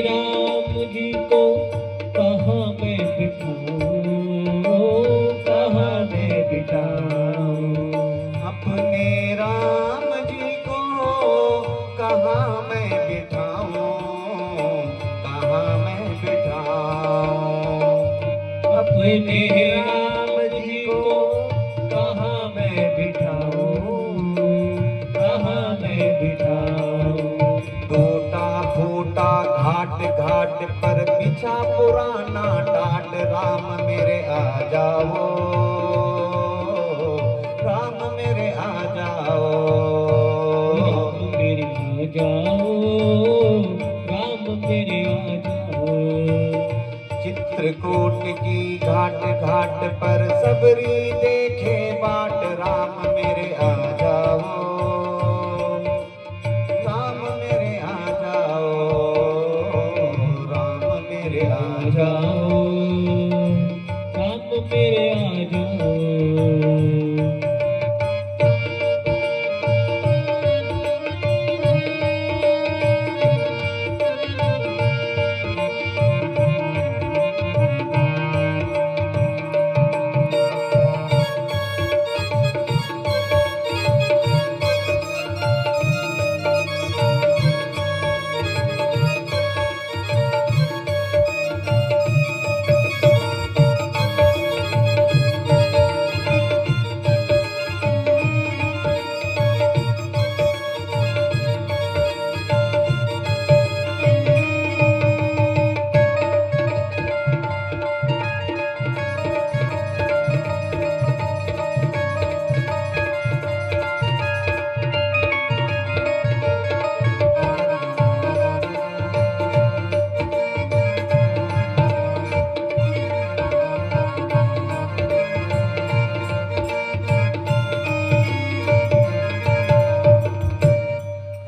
राम जी को कहाँ मैं बिठाऊं, कहाँ मैं बिठाऊं। अपने राम जी को कहाँ मैं बिठाऊं, कहाँ मैं बिठाऊं। अपने राम जी को कहाँ मैं बिठाऊं, कहाँ मैं बिठाऊं। टूटा फूटा घाट घाट पर बिछा पुराना टाट, राम मेरे आ जाओ, राम मेरे आ जाओ, राम मेरे आ जाओ, राम मेरे आ जाओ। चित्रकूट की घाट घाट पर सबरी देखे बाट, राम मेरे आ जाओ, राम मेरे आ जाओ, राम मेरे आ जाओ। राम मेरे आ जाओ।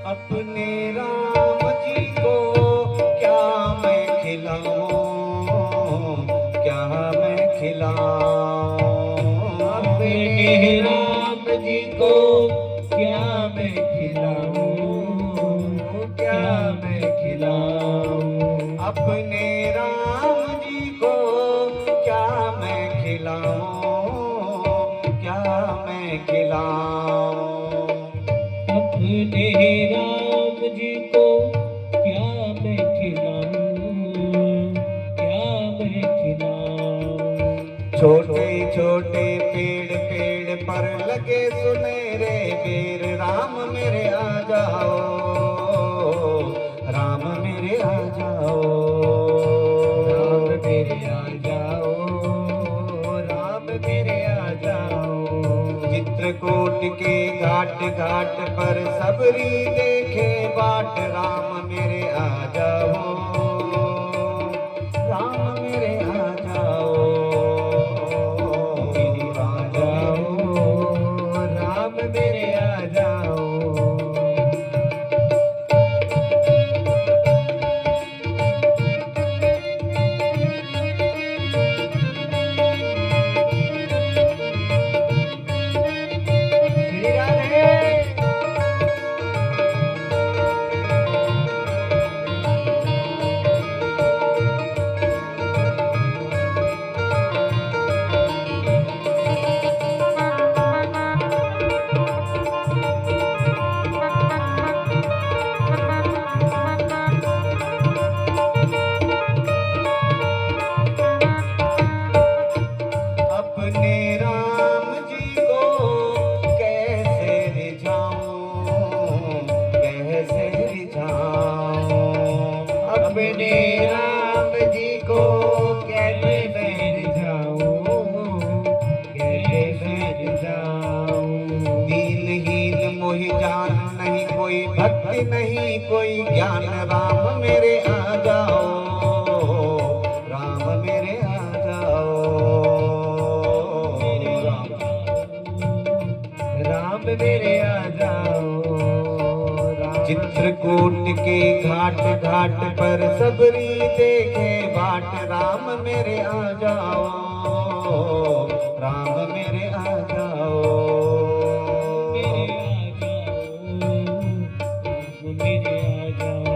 अपने राम जी को क्या मैं खिलाऊं, क्या मैं खिलाऊं। अपने राम जी को क्या मैं खिलाऊं, क्या मैं खिलाऊं। अपने राम जी को क्या मैं खिलाऊं, क्या मैं खिलाऊं। अपने राम जी को क्या मैं खिलाऊं, क्या मैं खिलाऊं। छोटे छोटे पेड़ पेड़ पर लगे सुनहरे बेर, राम मेरे आ जाओ, राम मेरे आ जाओ, राम मेरे आ जाओ, राम मेरे आ जाओ। चित्रकूट के घाट घाट पर सबरी देखे बाट, राम मेरे आ जाओ, राम मेरे आ जाओ, आ जाओ, राम मेरे आ जाओ। श्री राधे। अपने राम जी को कैसे रिझाऊं, कैसे रिझाऊं। अपने राम जी को कैसे मैं रिझाऊं, कैसे रिझाऊं। दीनहीन मोहि जान नहीं कोई, भक्ति नहीं कोई ज्ञान, राम मेरे आ जाओ, राम मेरे आ जाओ, राम मेरे आ जाओ, राम। चित्रकूट के घाट घाट पर सबरी देखे बाट, राम मेरे आ जाओ, राम मेरे आ जाओ। मेरे आ जाओ, राम मेरे आ जाओ।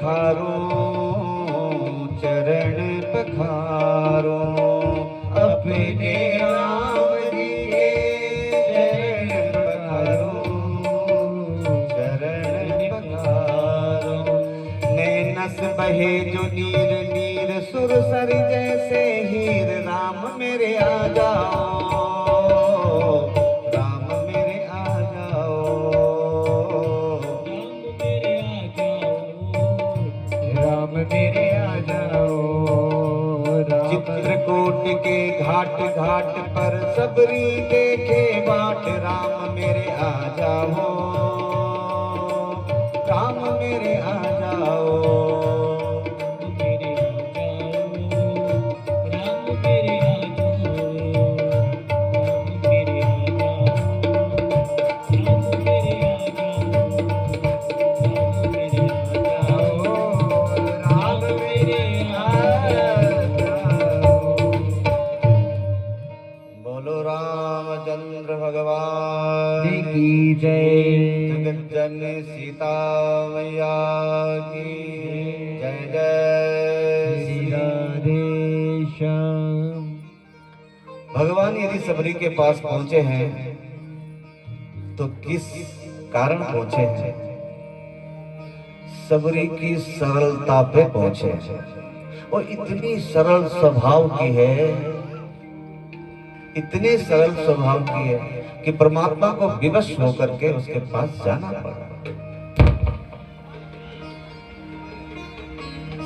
पखारो चरण पखारो अपने राम जी के चरण पखारो चरण पखारो नैनस बहे जो नीर नीर सुरसर जैसे हीर राम मेरे आ जाओ राम मेरे आ जाओ राम मेरे आ जाओ राम चित्रकूट के घाट घाट पर सबरी देखे बाट राम मेरे आ जाओ राम मेरे आ जाओ बोलो रामचंद्र भगवान की जय जगत जन सीता मैया की जय जय श्री राधे श्याम। भगवान यदि सबरी के पास पहुंचे हैं तो किस कारण पहुंचे हैं सबरी की सरलता पे पहुंचे हैं और इतनी सरल स्वभाव की है इतने सरल स्वभाव की है कि परमात्मा को विवश होकर के उसके पास जाना पड़ा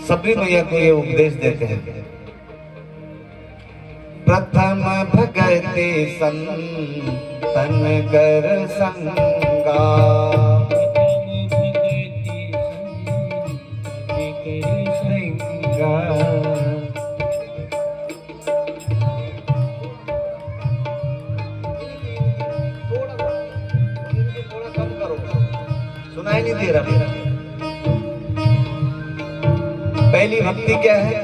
सबरी मैया को ये उपदेश देते हैं प्रथम भगते संतन कर संगा सुनाई नहीं दे रहा पहली भक्ति क्या है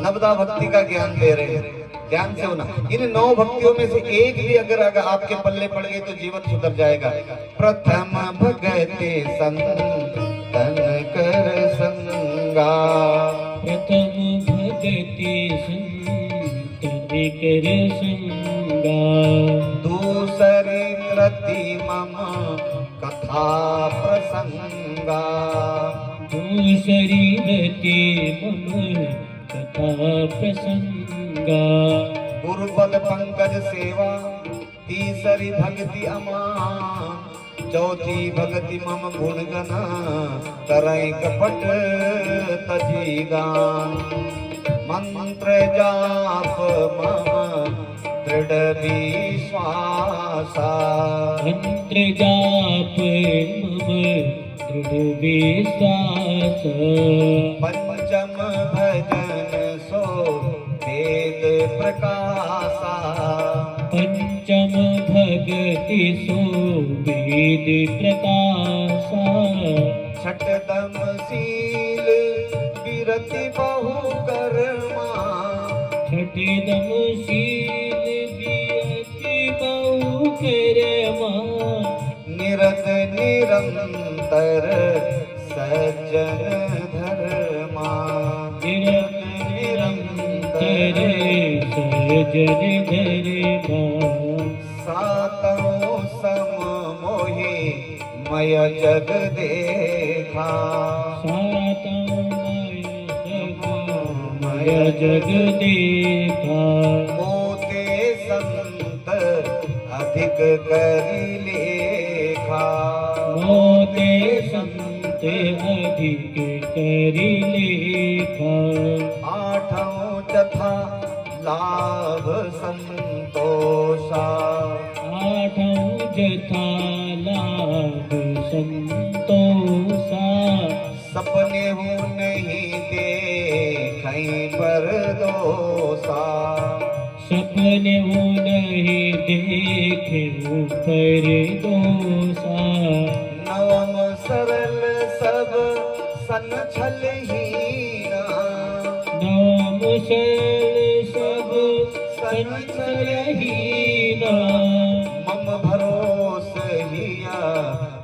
नवदा भक्ति का ज्ञान दे रहे हैं ध्यान से होना इन 9 भक्तियों में से एक भी अगर आपके पल्ले पड़ गई तो जीवन सुधर जाएगा प्रथम भगते संतन कर संगा प्रथम भगति संतन कर संगा दूसरी कृति मम कथा प्रसंगा दूसरी रति मम कथा प्रसंगा गुरुपद पंकज सेवा तीसरी भक्ति अमान चौथी भक्ति मम गुण गना करई कपट तजी गान मंत्र जाप मम दृढ़ विश्वासा मंत्र जाप मम दृढ़ विश्वास पंचम भजन सो वेद प्रकाशा पंचम भगति सो वेद प्रकाशा छठदम शील विरति बहु कर्मा छठदम शील विरति बहु कर्मा निरत निरंतर सज्जन धर्मा निरत निरंतर सज्जन धर्मा सातों सम मोहि मय जग देखा मय जग देखा मोते संत अधिक करि लेखा मोते संत अधिक करि लेखा आठों चथा लाभ संतोषा आठों जथा लाभ संतोषा सपने हूँ नहीं देखई पर दोषा सपने हूँ नहीं देखे पर दोषा नवम सरल सब सन छल हीना नाम शरण सब संचल हीना मम भरोस हिया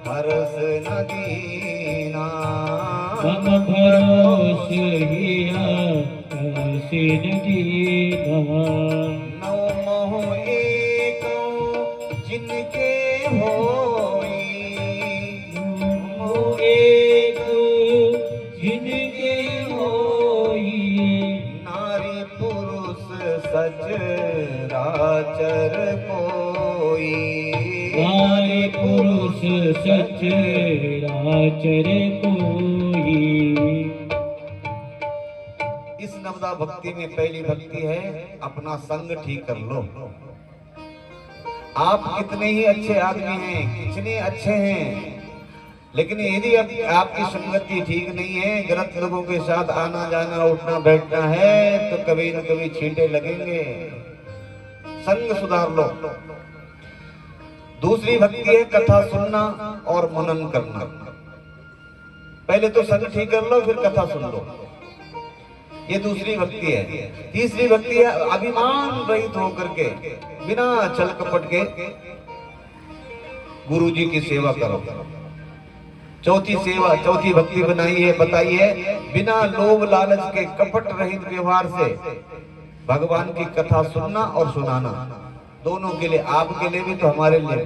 हरस न दीना मम भरोस हिया सिन दीना नौ मोह एक जिनके होई एक जिनके होई नारी पुरुष सच राचर कोई नारी पुरुष सच राचर कोई। इस नवदा भक्ति में पहली भक्ति है अपना संग ठीक कर लो। आप कितने ही अच्छे आदमी हैं, कितने अच्छे हैं, लेकिन यदि अब आपकी संगति ठीक नहीं है, गलत लोगों के साथ आना जाना उठना बैठना है, तो कभी न कभी छींटे लगेंगे। संग सुधार लो। दूसरी भक्ति है कथा सुनना और मनन करना। पहले तो संग ठीक कर लो, फिर कथा सुन लो, ये दूसरी भक्ति है। तीसरी भक्ति है अभिमान रहित होकर के बिना छल कपट के गुरु जी की सेवा करो। चौथी भक्ति बताई है बिना लोभ लालच के कपट रहित व्यवहार से भगवान की कथा सुनना और सुनाना, दोनों के लिए, आपके लिए भी तो हमारे लिए भी।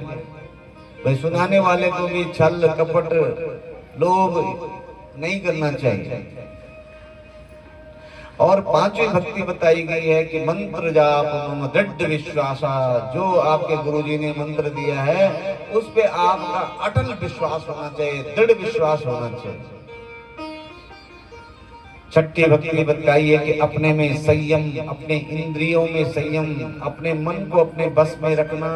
भाई सुनाने वाले को भी छल कपट लोभ नहीं करना चाहिए। और पांचवी भक्ति बताई गई है कि मंत्र जाप मम दृढ़ विश्वासा, जो आपके गुरुजी ने मंत्र दिया है उस पे आपका अटल विश्वास होना चाहिए, दृढ़ विश्वास होना चाहिए। छठी भक्ति बताई है कि अपने में संयम, अपने इंद्रियों में संयम, अपने मन को अपने बस में रखना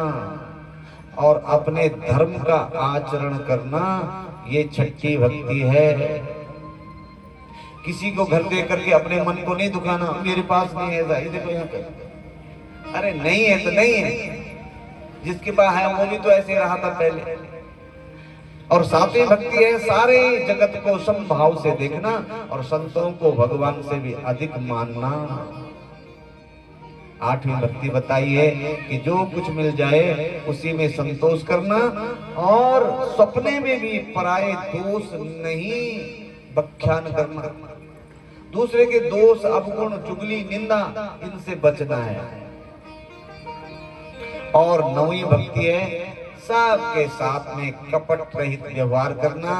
और अपने धर्म का आचरण करना, ये छठी भक्ति है। किसी को घर दे करके अपने मन को नहीं दुखाना, मेरे पास नहीं है, देखो यहाँ पे, अरे नहीं है तो नहीं है, जिसके पास है वो भी तो ऐसे रहा था पहले। और सातवीं भक्ति है सारे जगत को समभाव से देखना और संतों को भगवान से भी अधिक मानना। आठवीं भक्ति बताई है कि जो कुछ मिल जाए उसी में संतोष करना और सपने में भी पराये दोष नहीं बख्यान करना। दूसरे के दोष अवगुण चुगली निंदा इनसे बचना है। और नौवीं भक्ति है सबके साथ में कपट रहित व्यवहार करना,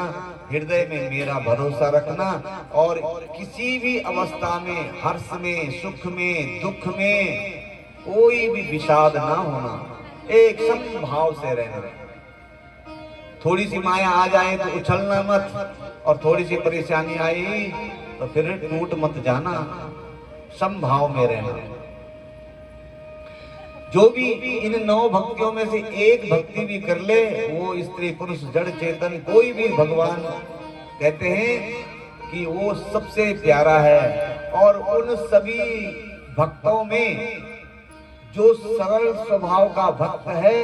हृदय में मेरा भरोसा रखना और किसी भी अवस्था में, हर्ष में, सुख में, दुख में कोई भी विषाद ना होना, एक समभाव से रहना। थोड़ी सी माया आ जाए तो उछलना मत, और थोड़ी सी परेशानी आई तो फिर टूट मत जाना, समभाव में रहना। जो भी इन 9 भक्तियों में से एक भक्ति भी कर ले, वो स्त्री पुरुष जड़ चेतन कोई भी, भगवान कहते हैं कि वो सबसे प्यारा है। और उन सभी भक्तों में जो सरल स्वभाव का भक्त है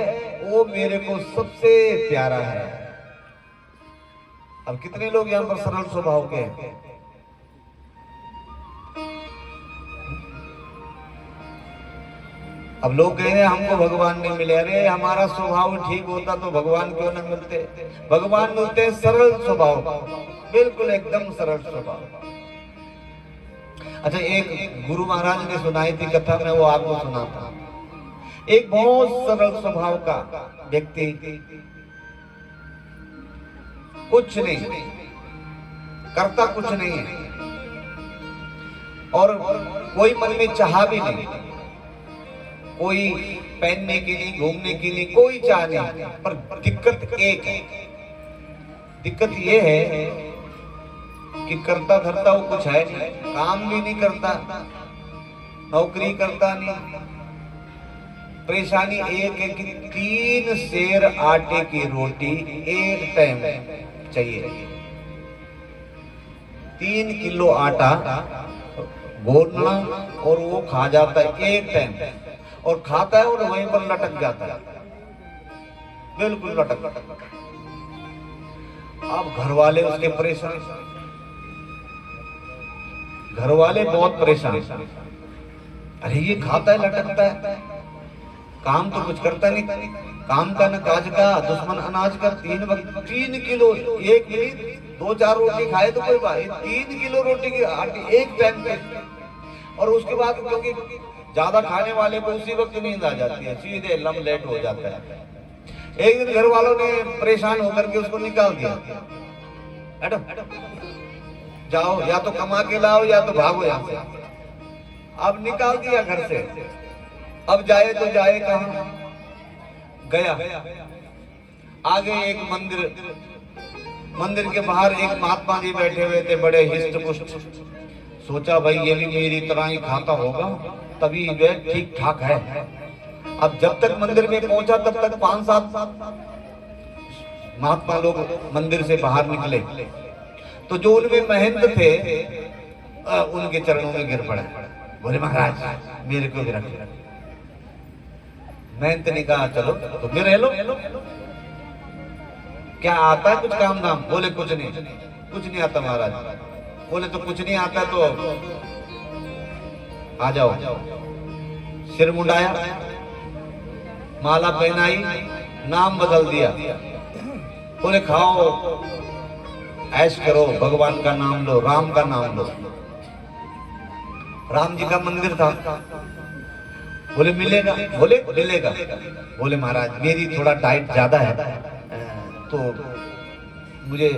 वो मेरे को सबसे प्यारा है। अब कितने लोग यहाँ पर सरल स्वभाव के हैं? अब लोग कह रहे हैं हमको भगवान नहीं मिले। अरे हमारा स्वभाव ठीक होता तो भगवान क्यों न मिलते? भगवान मिलते सरल स्वभाव, बिल्कुल एकदम सरल स्वभाव। अच्छा, एक गुरु महाराज ने सुनाई थी कथा, मैं वो आपको सुनाता। एक बहुत सरल स्वभाव का व्यक्ति, कुछ नहीं करता, कुछ नहीं है और कोई मन में चाह भी नहीं, कोई पहनने के लिए, घूमने के लिए कोई चाह नहीं। पर दिक्कत एक है, दिक्कत ये है कि करता धरता वो कुछ है नहीं, काम भी नहीं करता, नौकरी करता नहीं। परेशानी एक है कि 3 सेर आटे की रोटी एक टाइम चाहिए। 3 किलो आटा घोलना और वो खा जाता है एक टाइम, और खाता है और वहीं पर लटक जाता है, बिल्कुल लटक। अब घर वाले उसके परेशान, घर वाले बहुत परेशान। अरे ये खाता है लटकता है, काम तो कुछ करता नहीं, काम का न काज का, दुश्मन अनाज का। 3 किलो एक मिनट 2-4 रोटी खाए तो कोई बात, 3 किलो रोटी की आटी एक टाइम पे। और उसके बाद क्योंकि ज्यादा खाने वाले को उसी वक्त नींद आ जाती है, सीधे लम लेट हो जाता है। एक दिन घर वालों ने परेशान होकर के उसको निकाल दिया, हटो जाओ, या तो कमा के लाओ या तो भागो यहाँ से। अब निकाल दिया घर से, अब जाए तो जाए कहाँ? गया आगे एक मंदिर के बाहर एक महात्मा जी बैठे हुए थे, बड़े हिस्ट पुष्ट। सोचा भाई ये भी मेरी तरह ही खाता होगा, तभी वे ठीक ठाक है। अब जब तक मंदिर में पहुंचा तब तक 5-7 महात्मा लोग मंदिर से बाहर निकले, तो जो उनमें महंत थे उनके चरणों में गिर पड़े, बोले महाराज मेरे को भी रख। महंत ने कहा चलो तो फिर रह लो, क्या आता है कुछ काम धाम? बोले कुछ नहीं आता महाराज। बोले तो कुछ नहीं आता तो आ जाओ। सिर मुंडाया, माला पहनाई, नाम बदल दिया। बोले खाओ ऐश करो, भगवान का नाम लो, राम का नाम लो। राम जी का मंदिर था। बोले मिलेगा? बोले मिलेगा। बोले महाराज मेरी थोड़ा डाइट ज्यादा है तो मुझे।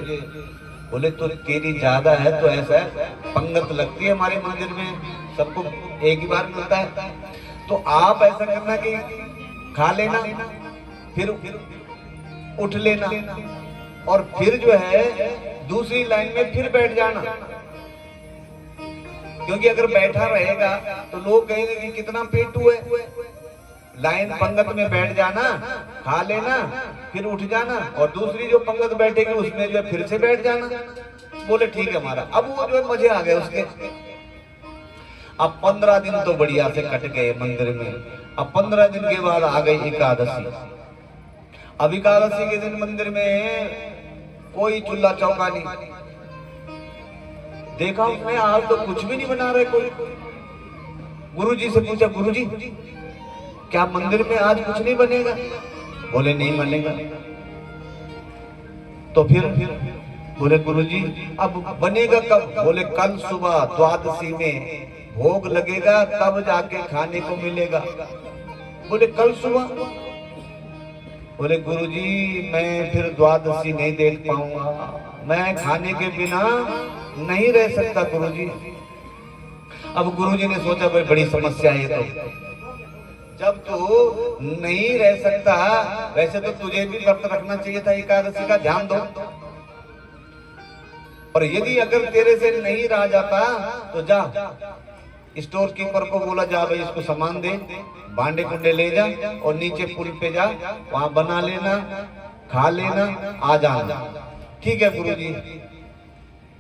बोले तो तेरी ज्यादा है तो ऐसा है, पंगत लगती है हमारे मंदिर में, सबको एक ही बार मिलता है, तो आप ऐसा करना कि खा लेना, फिर उठ लेना, और फिर जो है दूसरी लाइन में फिर बैठ जाना। क्योंकि अगर बैठा रहेगा तो लोग कहेंगे कि कितना पेटू है। लाइन पंगत में बैठ जाना, खा लेना, फिर उठ जाना, और दूसरी जो पंगत बैठेगी उसमें जो है फिर से बैठ जाना। बोले ठीक है हमारा। अब वो जो है मजे आ गए उसके। अब 15 दिन तो बढ़िया से कट गए मंदिर में। अब 15 दिन के बाद आ गई एकादशी। अब एकादशी के दिन मंदिर में कोई चूल्हा चौका नहीं। देखा उसने आज तो कुछ भी नहीं बना रहे कोई। गुरुजी से पूछा, गुरुजी क्या मंदिर में आज कुछ नहीं बनेगा? बोले नहीं बनेगा। तो फिर बोले गुरुजी अब बनेगा कब? बोले कल सुबह द्वादशी में भोग लगेगा, तब जाके खाने को मिलेगा। बोले कल सुबह? बोले गुरुजी मैं फिर द्वादशी नहीं देख पाऊंगा, मैं खाने के बिना नहीं रह सकता गुरुजी। अब गुरुजी ने सोचा भाई बड़ी समस्या है तो, जब तू नहीं रह सकता, वैसे तो तुझे भी व्रत रखना चाहिए था एकादशी का, ध्यान दो। और यदि अगर तेरे से नहीं रहा जाता तो जा स्टोर कीपर को बोला, जा भाई इसको सामान दे, भांडे कुंडे ले जा और नीचे पुल पे जा, वहां बना लेना, खा लेना, आ जाना। ठीक है गुरुजी।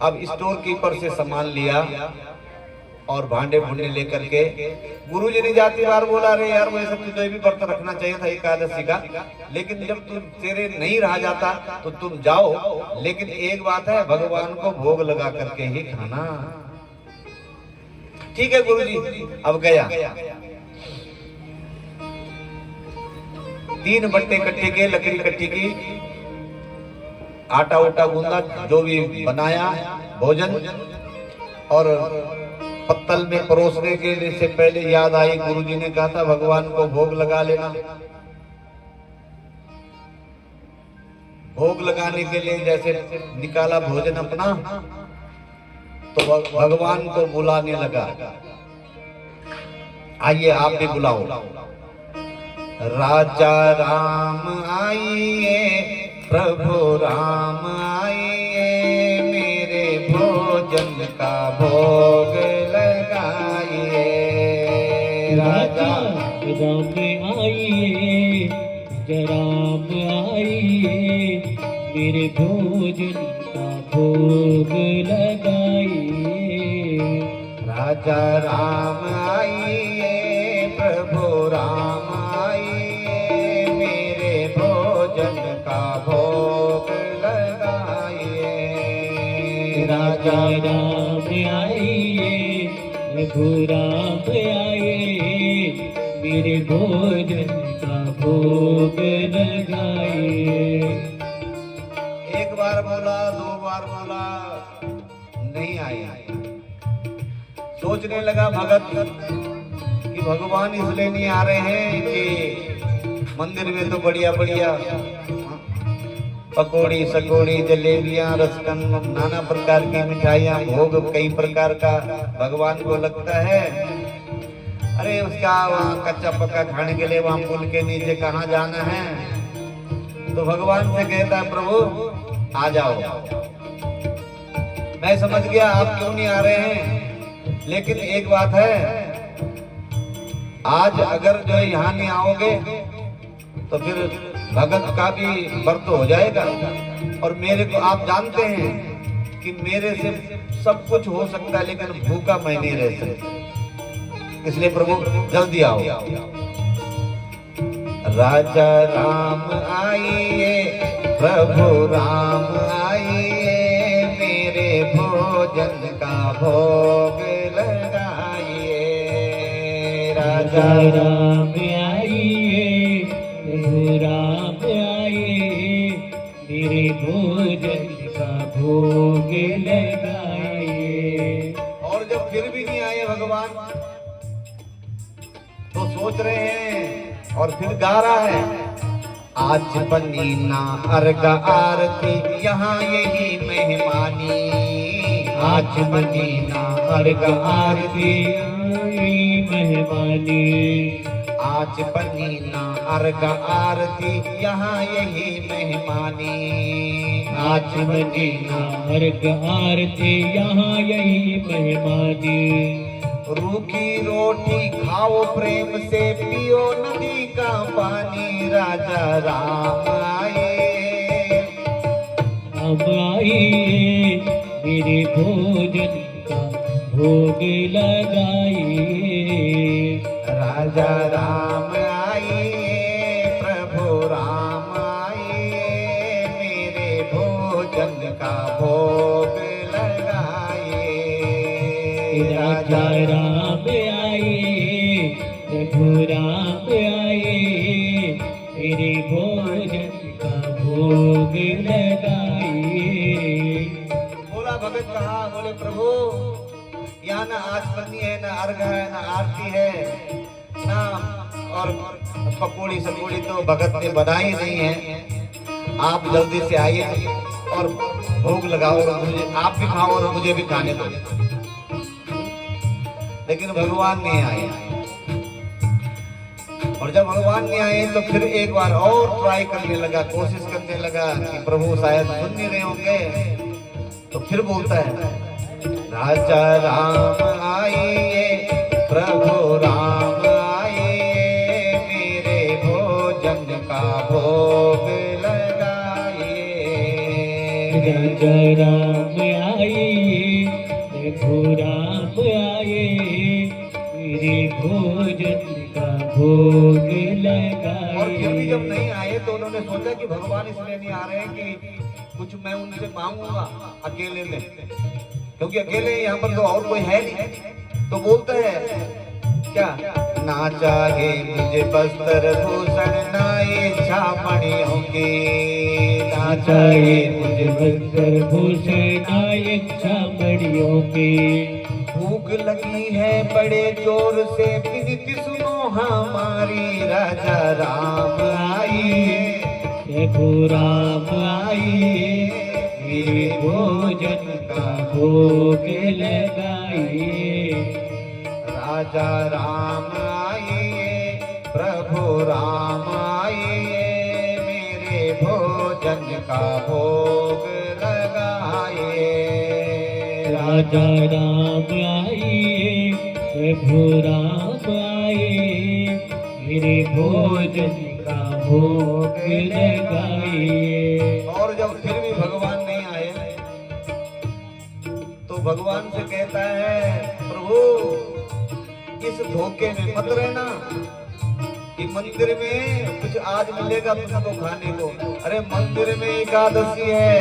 अब स्टोर कीपर से सामान लिया और भांडे भुंडे लेकर के गुरुजी ने जाती बार बोला, अरे यार वो सब तुझे भी व्रत रखना चाहिए था एकादशी का, लेकिन जब तुम तेरे नहीं रहा जाता तो तुम जाओ, लेकिन एक बात है भगवान को भोग लगा करके ही खाना। ठीक है गुरुजी। अब गया, 3 बट्टे कट्टे के, लकड़ी कट्टी की, आटा उटा गूंदा, जो भी बनाया भोजन, और पत्तल में परोसने के लिए से पहले याद आई गुरुजी ने कहा था भगवान को भोग लगा लेना। भोग लगाने के लिए जैसे निकाला भोजन अपना, तो भगवान को बुलाने लगा, आइए आप भी बुलाओ। राजा राम आइए, प्रभु राम आइए, मेरे भोजन का भोग लगाइए। राजा राम आइए, राम आइए, मेरे भोजन का भोग लगाइए। राजा राम आइए, प्रभु राम आइए, मेरे भोजन का भोग लगाइए। राजा राम आइए, प्रभु राम आइए, मेरे भोजन का भोग लगाइए। एक बार बोला, 2 बार बोला, नहीं आए। सोचने लगा भगत कि भगवान इसलिए नहीं आ रहे हैं कि मंदिर में तो बढ़िया बढ़िया पकौड़ी सकोड़ी जलेबियां रसकंद नाना प्रकार की मिठाइयां भोग कई प्रकार का भगवान को लगता है। अरे उसका वहाँ कच्चा पक्का खाने के लिए वहाँ पुल के नीचे कहाँ जाना है। तो भगवान से कहता है प्रभु आ जाओ। मैं समझ गया आप क्यों नहीं आ रहे हैं, लेकिन एक बात है, आज अगर जो यहाँ नहीं आओगे तो फिर भगत का भी व्रत हो जाएगा। और मेरे को आप जानते हैं कि मेरे से सब कुछ हो सकता है लेकिन भूखा मैं नहीं रह सकता, इसलिए प्रभु जल्दी आओ। राजा राम आइए, प्रभु राम आइए, मेरे भोजन का भोग लगाइए। राजा राम आइए, प्रभु राम आइए, मेरे भोजन का भोग लगाइए। और जब फिर भी नहीं आए भगवान तो सोच रहे हैं और फिर गा रहा है, आज बनी ना अर्घ आरती यहाँ यही मेहमानी। आज बनी ना अर्घ आरती मेहमानी, आज बनी ना अर्घ आरती यहाँ यही मेहमानी। आज बनी ना अर्घ आरती यहाँ यही मेहमानी। रूखी रोटी खाओ प्रेम से, पियो नदी का पानी। राजा राम आए, अब आइए, मेरे भोजन का भोग लगाइए। राजा राम आइए, प्रभु राम आइए, मेरे भोजन का भोग लगाइए। राजा राम आइए, प्रभु राम आइए, मेरे भोजन का भोग लगाइए। बोला भगत कहा, बोले प्रभु यहाँ ना आचमनी है, ना अर्घ है, ना आरती है, ना और पकौड़ी सकोड़ी तो भगत ने बनाई नहीं है। आप जल्दी से आइए और भोग लगाओ और मुझे आप भी खाओ और मुझे भी खाने दो। लेकिन भगवान नहीं आए। और जब भगवान नहीं आए तो फिर एक बार और ट्राई करने लगा, कोशिश करने लगा कि प्रभु शायद सुन नहीं रहे होंगे। तो फिर बोलता है, राजा राम आइए, प्रभु राम आइए, मेरे भोजन का भोग लगाइए। राजा राम आइए, प्रभु राम आइए, मेरे भोजन का भोग लगाइए। और फिर भी जब नहीं आए तो उन्होंने सोचा कि भगवान इसलिए नहीं आ रहे हैं कि कुछ मैं उनसे मांगूंगा अकेले में, क्योंकि अकेले यहाँ पर तो और कोई है नहीं। तो बोलता है क्या, ना चाहे मुझे बस्तर भूषण, ना इच्छा मणियों की। ना चाहे मुझे बस्तर भूषण, ना इच्छा मणियों की। भूख लगी है बड़े जोर से, विनती सुनो हमारी। राजा राम आइए, प्रभु राम आइए, मेरे भोजन का भोग लगाइए। राजा राम आइए, प्रभु राम आइए, मेरे भोजन का भोग लगाइए। राजा राम आइए, प्रभु राम आइए, मेरे भोजन का भोग लगाइए। और जब फिर भी भगवान नहीं आए तो भगवान से कहता है, प्रभु इस धोखे में मत रहना कि मंदिर में कुछ आज मिलेगा तुमको खाने को। अरे मंदिर में एकादशी है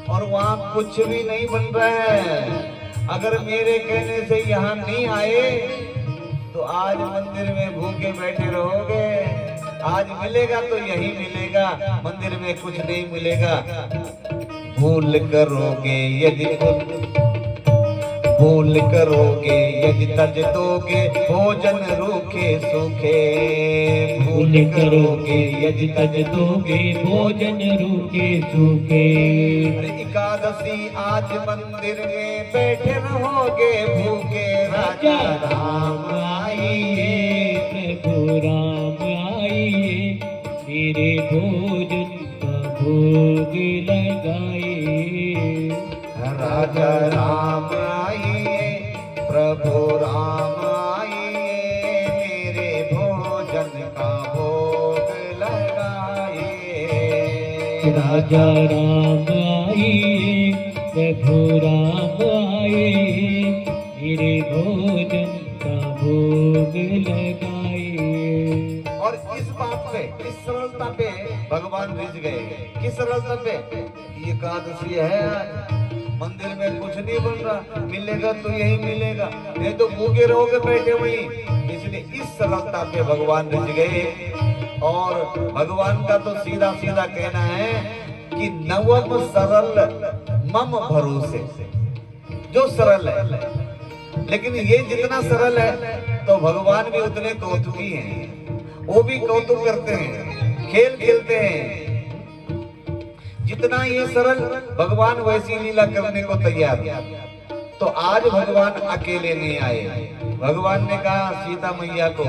और वहाँ कुछ भी नहीं बन रहा है। अगर मेरे कहने से यहाँ नहीं आए तो आज मंदिर में भूखे बैठे रहोगे। आज मिलेगा तो यही मिलेगा, मंदिर में कुछ नहीं मिलेगा। भूल करोगे यदि भूल करोगे यदि तज दोगे भोजन रूखे सूखे। भूल करोगे यदि तज दोगे भोजन रूखे सूखे। एकादशी आज मंदिर में बैठे रहोगे भूखे। राजा राम आइए, प्रभु राम आइए, मेरे भोजन का भोग लगाइए। राजा राम आइए, प्रभु राम आइए, मेरे भोजन का भोग लगाइए। राजा राम आइए, प्रभु राम आइए, मेरे भोजन का भोग लगाइए। और इस बात पे, इस सरलता पे भगवान रिझ गए। किस सरलता पे? ये एकादशी है आज, मंदिर में कुछ नहीं बन रहा, मिलेगा तो यही मिलेगा, नहीं तो भूखे रहोगे बैठे वहीं। इसलिए इस सरलता पे भगवान रिझ गए। और भगवान का तो सीधा सीधा कहना है कि नवम सरल मम भरोसे। जो सरल है, लेकिन ये जितना सरल है तो भगवान भी उतने कौतुकी हैं। वो भी कौतुक करते हैं, खेल खेलते हैं। जितना ये सरल, भगवान वैसी लीला करने को तैयार। तो आज भगवान अकेले नहीं आए। भगवान ने कहा सीता मैया को,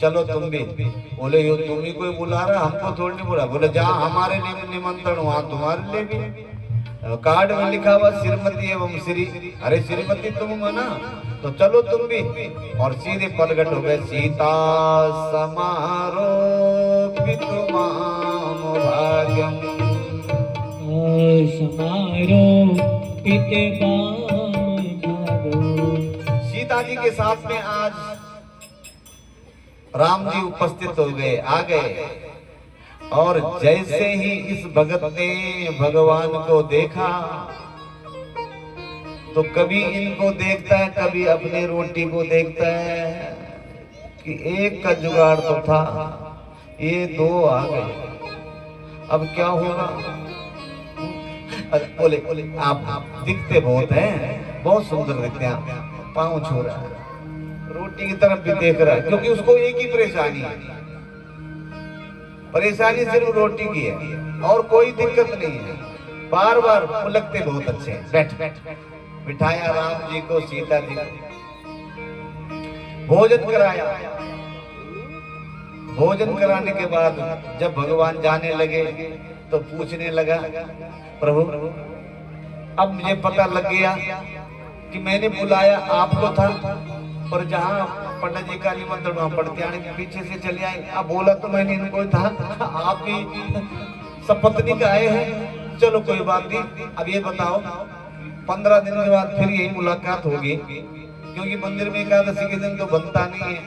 चलो तुम भी। बोले यो तुम ही कोई बुला रहा, हमको थोड़ी नहीं बुला। बोले जहाँ हमारे लिए निमंत्रण वहाँ तुम्हारे लिए भी। कार्ड में लिखा हुआ श्रीमती एवं श्री। अरे श्रीमती तुम हो ना, तो चलो तुम भी। और सीधे प्रकट हो गए। सीता समारोह पितुमाम भाग्यम। समारोह पितुमाम भाग्यम। सीता जी के साथ में आज राम जी उपस्थित हो गए, आ गए। और जैसे ही इस भगत ने भगवान को देखा तो कभी इनको देखता है, कभी अपनी रोटी को देखता है कि एक का जुगाड़ तो था, ये दो आ गए, अब क्या होगा। बोले आप दिखते बहुत हैं, बहुत सुंदर दिखते हैं, पाँव छू रहा है, रोटी की तरफ भी देख रहा है, क्योंकि उसको एक ही परेशानी है। परेशानी सिर्फ रोटी की है और कोई दिक्कत नहीं है। बार बार लगते बहुत अच्छे हैं। बैठ बिठाया राम जी को, सीता जी को भोजन कराया। भोजन कराने के बाद जब भगवान जाने लगे तो पूछने लगा, प्रभु अब मुझे पता लग गया कि मैंने बुलाया आपको था, पर जहाँ पंडित जी का निमंत्रण वहाँ पड़त्याणी पीछे से चले आए। अब बोला तो मैंने इनको था, आप भी सपत्नी का आए हैं, चलो कोई बात नहीं। अब ये बताओ 15 दिन के बाद फिर यही मुलाकात होगी, क्योंकि मंदिर में एकादशी के दिन तो बनता नहीं है,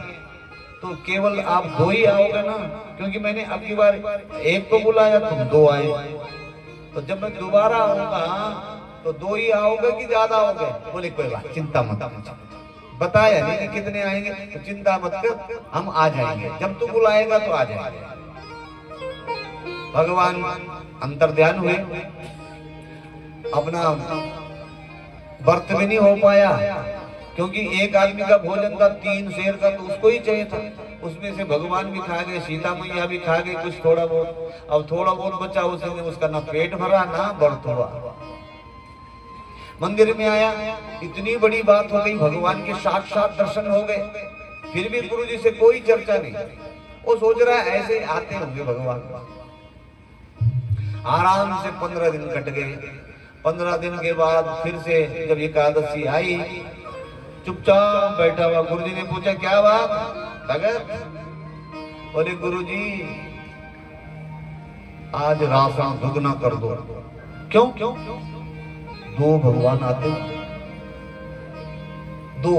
तो केवल आप दो ही आओगे ना, क्योंकि मैंने अब की बार एक को बुलाया, तुम दो आए, तो जब मैं दोबारा आऊंगा तो दो ही आओगे कि ज्यादा आओगे। बोले कोई बात, चिंता मत। बताया नहीं कि कितने आएंगे, तो चिंता मत कर, हम आ जाएंगे, जब तू बुलाएगा तो आ जाएंगे। भगवान अंतर्ध्यान हुए, अपना व्रत भी नहीं हो पाया, क्योंकि एक आदमी का भोजन था 3 शेर का, तो उसको ही चाहिए था। उसमें से भगवान भी खा गए, सीता मैया भी खा गई कुछ थोड़ा बहुत। अब थोड़ा बहुत बचा, उसका ना पेट भरा ना व्रत हुआ। मंदिर में आया, इतनी बड़ी बात हो गई, भगवान के साक्षात दर्शन हो गए, फिर भी गुरु जी से कोई चर्चा नहीं। वो सोच रहा है ऐसे आते होंगे भगवान। आराम से 15 दिन कट गए। 15 दिन के बाद फिर से जब एकादशी आई, चुपचाप बैठा हुआ। गुरु जी ने पूछा क्या बात भगत? बोले गुरु जी आज राशन दुगना कर दो। क्यों? दो भगवान आते, दो।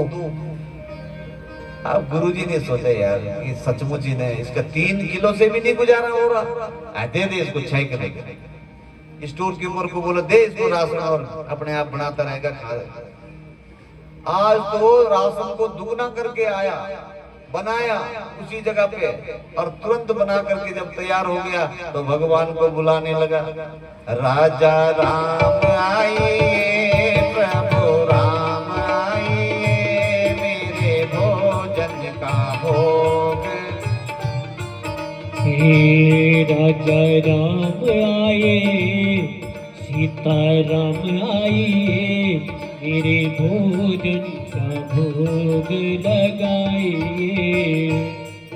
अब गुरुजी ने सोचा यार ये सचमुच ही नहीं, इसका 3 किलो से भी नहीं गुजारा हो रहा, दे दे इसको 6 किलो। स्टोर कीपर को बोला दे इसको राशन, और अपने आप बनाता रहेगा, खा। आज तो राशन को दुगना करके आया। बनाया उसी जगह पे, और तुरंत बना करके जब तैयार हो गया तो भगवान को बुलाने लगा। राजा राम आइए, प्रभु राम आइए, मेरे भोजन का भोग। हे राजा राम आए, सीता राम आइए, मेरे भोजन का भोग लगाइए।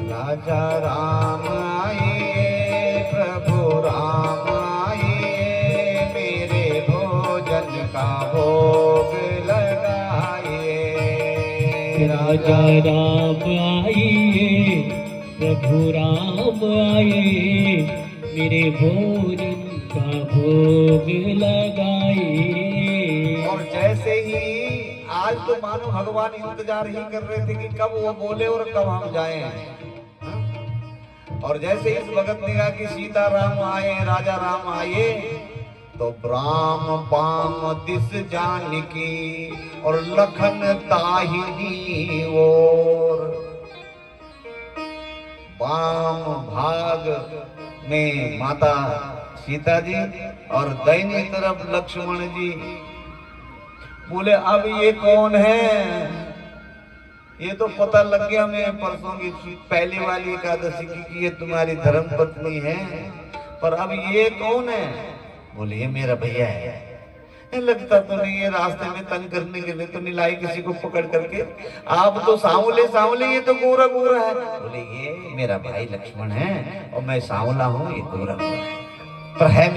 राजा राम आइए, प्रभु राम आइए, मेरे भोजन का भोग लगाइए। राजा राम आइए, प्रभु राम आइए, मेरे भोजन का भोग लगाइए। और जैसे ही आज तो मानो भगवान इंतजार ही कर रहे थे कि कब वो बोले और कब हम जाएं। और जैसे इस भगत ने कहा कि सीता राम आए, राजा राम आए, तो ब्राह्म बाम दिस जानकी और लखन ताहिनी ओर। बाम भाग में माता सीता जी और दाहिनी तरफ लक्ष्मण जी। बोले अब ये कौन है? ये तो पता लग गया हमें परसों की पहली वाली एकादशी की कि ये तुम्हारी धर्म पत्नी है, पर अब ये कौन है? बोले ये मेरा भैया है। लगता तो नहीं है रास्ते में तंग करने के लिए तो नहीं लाई किसी को पकड़ करके। आप तो सांवले सांवले, ये तो गोरा गोरा है। बोले ये मेरा भाई लक्ष्मण है और मैं सांवला हूँ, ये गोरा गोरा है, पर है